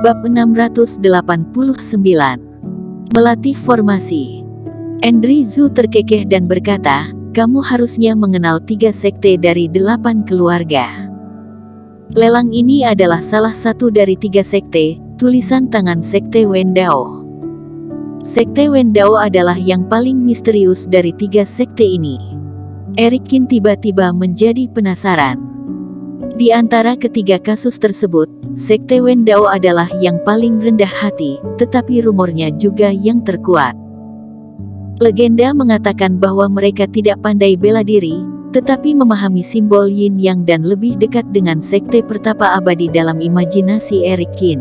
Bab 689. Melatih formasi. Andrew Zhu terkekeh dan berkata, kamu harusnya mengenal 3 sekte dari 8 keluarga. Lelang ini adalah salah satu dari 3 sekte, tulisan tangan sekte Wendao. Sekte Wendao adalah yang paling misterius dari 3 sekte ini. Eric Qin tiba-tiba menjadi penasaran. Di antara ketiga kasus tersebut, sekte Wendao adalah yang paling rendah hati, tetapi rumornya juga yang terkuat. Legenda mengatakan bahwa mereka tidak pandai bela diri, tetapi memahami simbol yin yang dan lebih dekat dengan sekte pertapa abadi dalam imajinasi Eric Qin.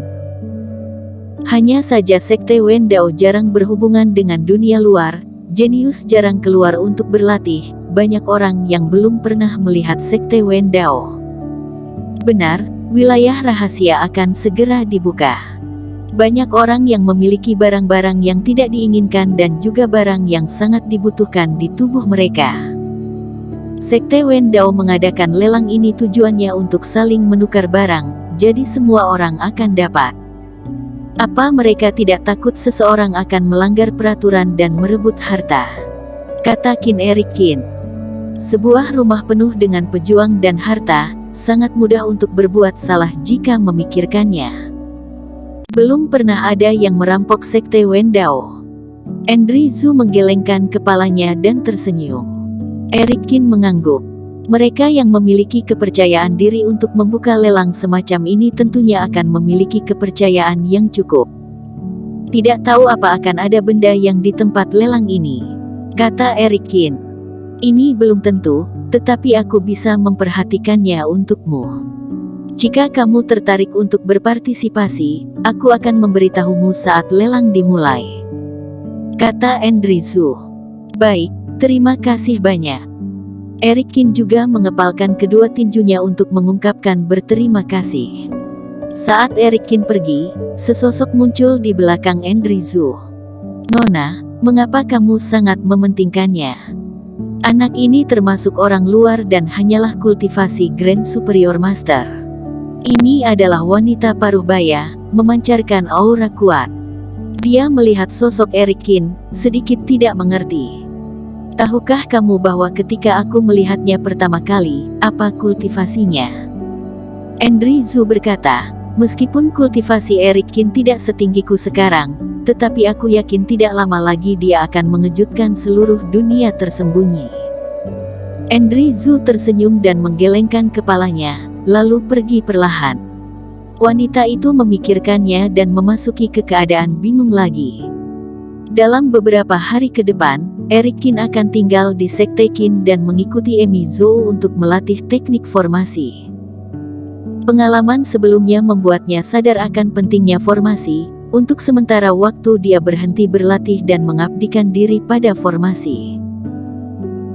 Hanya saja sekte Wendao jarang berhubungan dengan dunia luar, jenius jarang keluar untuk berlatih, banyak orang yang belum pernah melihat sekte Wendao. Benar, wilayah rahasia akan segera dibuka. Banyak orang yang memiliki barang-barang yang tidak diinginkan dan juga barang yang sangat dibutuhkan di tubuh mereka. Sekte Wendao mengadakan lelang ini tujuannya untuk saling menukar barang, jadi semua orang akan dapat. Apa mereka tidak takut seseorang akan melanggar peraturan dan merebut harta? Kata Qin Eric Qin. Sebuah rumah penuh dengan pejuang dan harta, sangat mudah untuk berbuat salah jika memikirkannya. Belum pernah ada yang merampok sekte Wendao. Andrew Zhu menggelengkan kepalanya dan tersenyum. Eric Qin mengangguk. Mereka yang memiliki kepercayaan diri untuk membuka lelang semacam ini tentunya akan memiliki kepercayaan yang cukup. Tidak tahu apa akan ada benda yang di tempat lelang ini, kata Eric Qin. Ini belum tentu, tetapi aku bisa memperhatikannya untukmu. Jika kamu tertarik untuk berpartisipasi, aku akan memberitahumu saat lelang dimulai, kata Andrew Zhu. Baik, terima kasih banyak. Eric Qin juga mengepalkan kedua tinjunya untuk mengungkapkan berterima kasih. Saat Eric Qin pergi, sesosok muncul di belakang Andrew Zhu. Nona, mengapa kamu sangat mementingkannya? Anak ini termasuk orang luar dan hanyalah kultivasi Grand Superior Master. Ini adalah wanita paruh baya, memancarkan aura kuat. Dia melihat sosok Eric Qin, sedikit tidak mengerti. Tahukah kamu bahwa ketika aku melihatnya pertama kali, apa kultivasinya? Andrew Zhu berkata, meskipun kultivasi Eric Qin tidak setinggiku sekarang, tetapi aku yakin tidak lama lagi dia akan mengejutkan seluruh dunia tersembunyi. Andrew Zhu tersenyum dan menggelengkan kepalanya, lalu pergi perlahan. Wanita itu memikirkannya dan memasuki ke keadaan bingung lagi. Dalam beberapa hari ke depan, Eric Qin akan tinggal di sekte Qin dan mengikuti Emi Zhou untuk melatih teknik formasi. Pengalaman sebelumnya membuatnya sadar akan pentingnya formasi. Untuk sementara waktu dia berhenti berlatih dan mengabdikan diri pada formasi.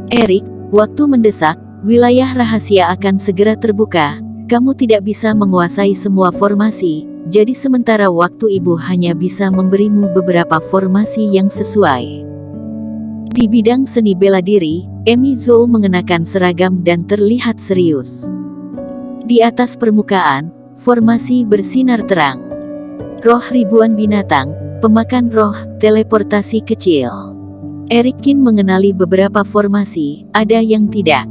Eric, waktu mendesak, wilayah rahasia akan segera terbuka, kamu tidak bisa menguasai semua formasi, jadi sementara waktu ibu hanya bisa memberimu beberapa formasi yang sesuai. Di bidang seni bela diri, Emi Zhou mengenakan seragam dan terlihat serius. Di atas permukaan, formasi bersinar terang. Roh ribuan binatang, pemakan roh, teleportasi kecil. Eric Qin mengenali beberapa formasi, ada yang tidak.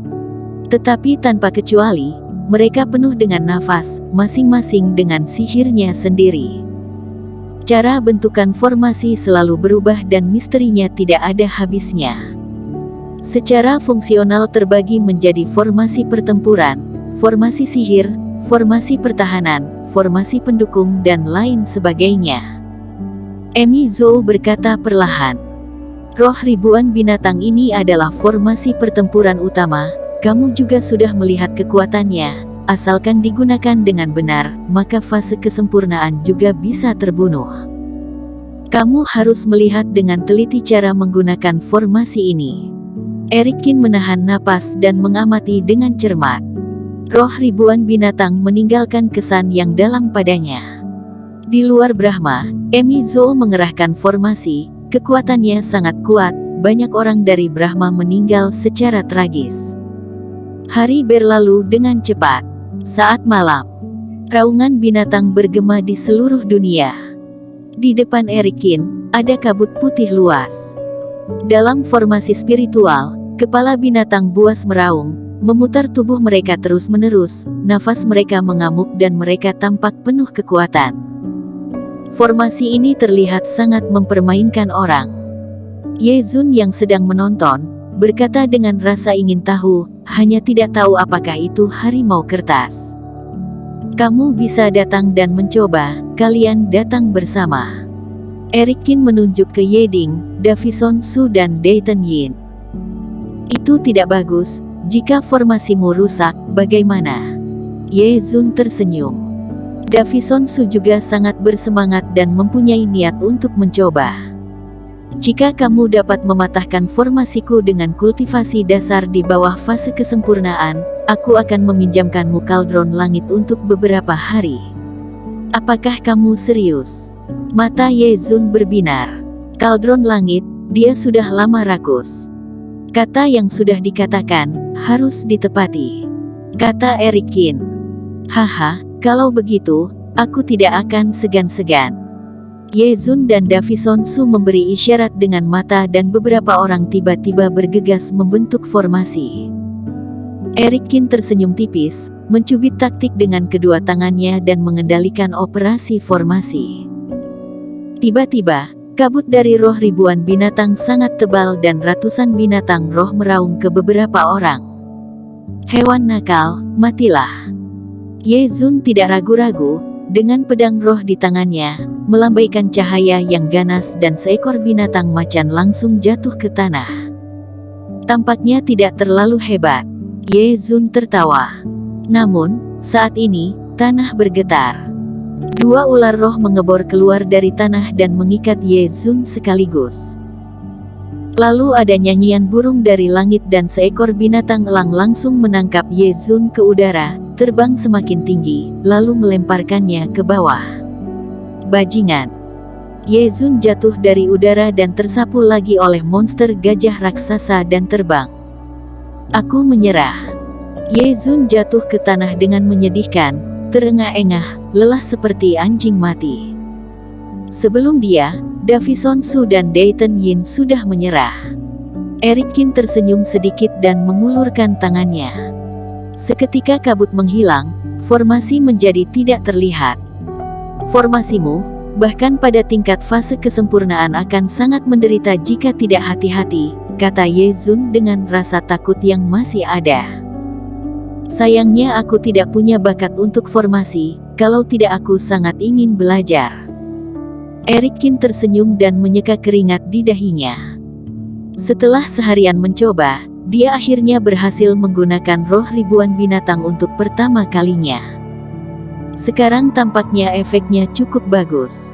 Tetapi tanpa kecuali, mereka penuh dengan nafas, masing-masing dengan sihirnya sendiri. Cara bentukan formasi selalu berubah dan misterinya tidak ada habisnya. Secara fungsional terbagi menjadi formasi pertempuran, formasi sihir, formasi pertahanan, formasi pendukung dan lain sebagainya. Emi Zhou berkata perlahan. Roh ribuan binatang ini adalah formasi pertempuran utama, kamu juga sudah melihat kekuatannya, asalkan digunakan dengan benar, maka fase kesempurnaan juga bisa terbunuh. Kamu harus melihat dengan teliti cara menggunakan formasi ini. Eric Qin menahan napas dan mengamati dengan cermat. Roh ribuan binatang meninggalkan kesan yang dalam padanya. Di luar Brahma, Emi Zhou mengerahkan formasi, kekuatannya sangat kuat, banyak orang dari Brahma meninggal secara tragis. Hari berlalu dengan cepat. Saat malam, Raungan binatang bergema di seluruh dunia. Di depan Erikin, ada kabut putih luas. Dalam formasi spiritual, kepala binatang buas meraung, memutar tubuh mereka terus-menerus, nafas mereka mengamuk dan mereka tampak penuh kekuatan. Formasi ini terlihat sangat mempermainkan orang. Ye Zun yang sedang menonton, berkata dengan rasa ingin tahu, hanya tidak tahu apakah itu harimau kertas. Kamu bisa datang dan mencoba, kalian datang bersama. Erikin menunjuk ke Yeding, Davison Su dan Dayton Yin. Itu tidak bagus, jika formasimu rusak, bagaimana? Ye Zun tersenyum. Davison Su juga sangat bersemangat dan mempunyai niat untuk mencoba. Jika kamu dapat mematahkan formasiku dengan kultivasi dasar di bawah fase kesempurnaan, aku akan meminjamkanmu kaldron langit untuk beberapa hari. Apakah kamu serius? Mata Ye Zun berbinar. Kaldron langit, dia sudah lama rakus. Kata yang sudah dikatakan, harus ditepati. Kata Erikin. Haha, kalau begitu, aku tidak akan segan-segan. Ye Zun dan Davison Su memberi isyarat dengan mata dan beberapa orang tiba-tiba bergegas membentuk formasi. Erikin tersenyum tipis, mencubit taktik dengan kedua tangannya dan mengendalikan operasi formasi. Tiba-tiba, kabut dari roh ribuan binatang sangat tebal dan ratusan binatang roh meraung ke beberapa orang. Hewan nakal, matilah. Ye Zun tidak ragu-ragu, dengan pedang roh di tangannya, melambaikan cahaya yang ganas dan seekor binatang macan langsung jatuh ke tanah. Tampaknya tidak terlalu hebat. Ye Zun tertawa. Namun, saat ini, tanah bergetar. Dua ular roh mengebor keluar dari tanah dan mengikat Ye Zun sekaligus. Lalu ada nyanyian burung dari langit dan seekor binatang elang langsung menangkap Ye Zun ke udara, terbang semakin tinggi, lalu melemparkannya ke bawah. Bajingan. Ye Zun jatuh dari udara dan tersapu lagi oleh monster gajah raksasa dan terbang. Aku menyerah. Ye Zun jatuh ke tanah dengan menyedihkan, terengah-engah, lelah seperti anjing mati. Sebelum dia, Davison Su dan Dayton Yin sudah menyerah. Erikin tersenyum sedikit dan mengulurkan tangannya. Seketika kabut menghilang, formasi menjadi tidak terlihat. Formasimu, bahkan pada tingkat fase kesempurnaan akan sangat menderita jika tidak hati-hati, kata Ye Zun dengan rasa takut yang masih ada. Sayangnya aku tidak punya bakat untuk formasi, kalau tidak aku sangat ingin belajar. Erikin tersenyum dan menyeka keringat di dahinya. Setelah seharian mencoba, dia akhirnya berhasil menggunakan roh ribuan binatang untuk pertama kalinya. Sekarang tampaknya efeknya cukup bagus.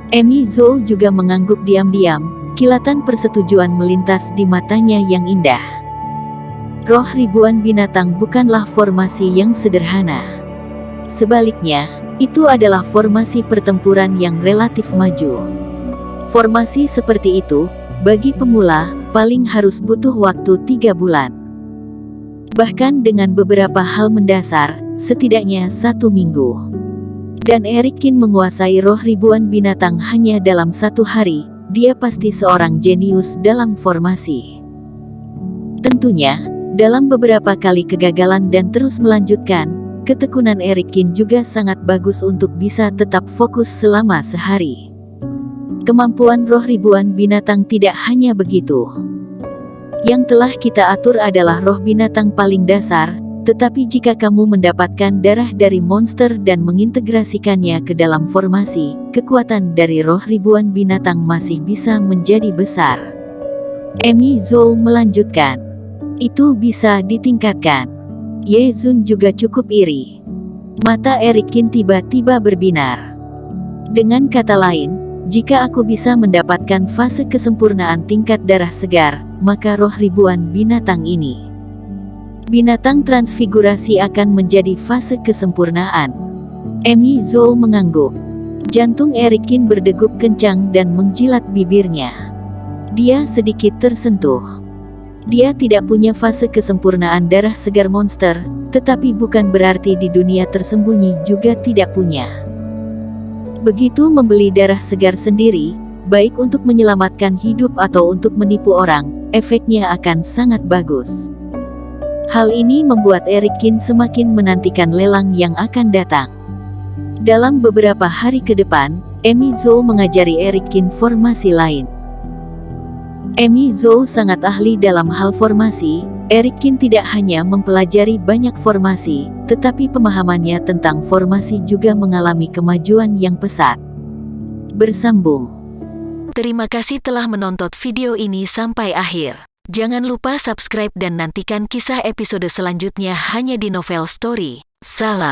Emi Zhou juga mengangguk diam-diam, kilatan persetujuan melintas di matanya yang indah. Roh ribuan binatang bukanlah formasi yang sederhana. Sebaliknya, itu adalah formasi pertempuran yang relatif maju. Formasi seperti itu, bagi pemula, paling harus butuh waktu 3 bulan. Bahkan dengan beberapa hal mendasar, setidaknya 1 minggu. Dan Erikin menguasai roh ribuan binatang hanya dalam 1 hari, dia pasti seorang jenius dalam formasi. Tentunya, dalam beberapa kali kegagalan dan terus melanjutkan, ketekunan Erikin juga sangat bagus untuk bisa tetap fokus selama sehari. Kemampuan roh ribuan binatang tidak hanya begitu. Yang telah kita atur adalah roh binatang paling dasar, tetapi jika kamu mendapatkan darah dari monster dan mengintegrasikannya ke dalam formasi, kekuatan dari roh ribuan binatang masih bisa menjadi besar. Emi Zhou melanjutkan. Itu bisa ditingkatkan. Ye Zun juga cukup iri. Mata Erikin tiba-tiba berbinar. Dengan kata lain, jika aku bisa mendapatkan fase kesempurnaan tingkat darah segar, maka roh ribuan binatang ini. Binatang transfigurasi akan menjadi fase kesempurnaan. Emi Zhou mengangguk. Jantung Erikin berdegup kencang dan menjilat bibirnya. Dia sedikit tersentuh. Dia tidak punya fase kesempurnaan darah segar monster, tetapi bukan berarti di dunia tersembunyi juga tidak punya. Begitu membeli darah segar sendiri, baik untuk menyelamatkan hidup atau untuk menipu orang, efeknya akan sangat bagus. Hal ini membuat Eric Kin semakin menantikan lelang yang akan datang. Dalam beberapa hari ke depan, Amy Zhou mengajari Eric Kin formasi lain. Amy Zhou sangat ahli dalam hal formasi. Eric Kin tidak hanya mempelajari banyak formasi, tetapi pemahamannya tentang formasi juga mengalami kemajuan yang pesat. Bersambung. Terima kasih telah menonton video ini sampai akhir. Jangan lupa subscribe dan nantikan kisah episode selanjutnya hanya di Novel Story. Salam.